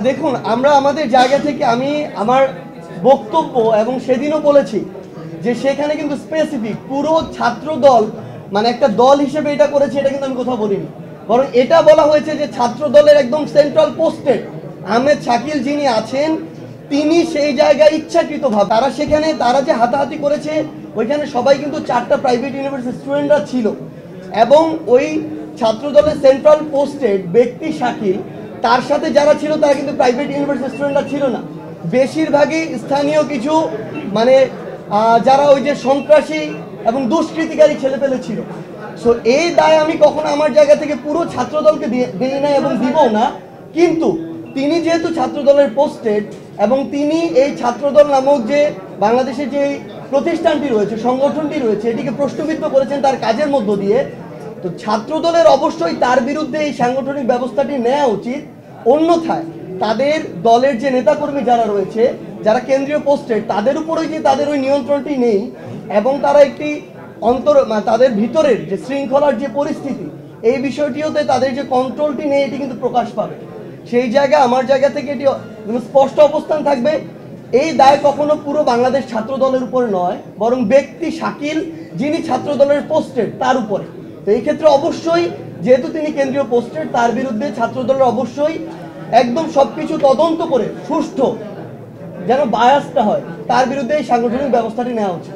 দেখুন, আমরা আমাদের জায়গা থেকে আমি আমার বক্তব্য এবং সেদিনও বলেছি যে সেখানে কিন্তু স্পেসিফিক পুরো ছাত্র দল মানে একটা দল হিসেবে এটা করেছে, এটা কিন্তু আমি কোথাও বলিনি। বরং এটা বলা হয়েছে যে ছাত্র দলের একদম সেন্ট্রাল পোস্টেড আহমেদ শাকিল যিনি আছেন তিনি সেই জায়গায় ইচ্ছাকৃতভাবে তারা যে হাতাহাতি করেছে ওইখানে সবাই কিন্তু 4টা প্রাইভেট ইউনিভার্সিটির স্টুডেন্টরা ছিল এবং ওই ছাত্র দলের সেন্ট্রাল পোস্টেড ব্যক্তি শাকিল তার সাথে যারা ছিল তারা কিন্তু প্রাইভেট ইউনিভার্সিটি স্টুডেন্টরা ছিল না, বেশিরভাগই স্থানীয় কিছু মানে যারা ওই যে সন্ত্রাসী এবং দুষ্কৃতিকারী ছেলেপেলে ছিল। সো এই দায় আমি কখনো আমার জায়গা থেকে পুরো ছাত্রদলকে দিই না এবং দিব না। কিন্তু তিনি যেহেতু ছাত্রদলের পোস্টেড এবং তিনি এই ছাত্রদল নামক যে বাংলাদেশের যে প্রতিষ্ঠানটি রয়েছে, সংগঠনটি রয়েছে, এটিকে প্রশ্নবিদ্ধ করেছেন তার কাজের মধ্য দিয়ে, তো ছাত্রদলের অবশ্যই তার বিরুদ্ধে এই সাংগঠনিক ব্যবস্থাটি নেওয়া উচিত। অন্যথায় তাদের দলের যে নেতাকর্মী যারা রয়েছে, যারা কেন্দ্রীয় পোস্টেড, তাদের উপরেই যে তাদের ওই নিয়ন্ত্রণটি নেই এবং তারা একটি তাদের ভিতরের যে শৃঙ্খলার যে পরিস্থিতি, এই বিষয়টিওতে তাদের যে কন্ট্রোলটি নেই, এটি কিন্তু প্রকাশ পাবে। সেই আমার জায়গা থেকে এটি স্পষ্ট অবস্থান থাকবে, এই দায় কখনো পুরো বাংলাদেশ ছাত্র দলের উপরে নয়, বরং ব্যক্তি শাকিল যিনি ছাত্র দলের পোস্টেড তার উপরে। তো এই ক্ষেত্রে অবশ্যই যেহেতু তিনি কেন্দ্রীয় পোস্টেড, তার বিরুদ্ধে ছাত্রদলের অবশ্যই একদম সবকিছু তদন্ত করে সুষ্ঠু যেন বায়াসটা হয়, তার বিরুদ্ধে এই সাংগঠনিক ব্যবস্থাটি নেওয়া উচিত।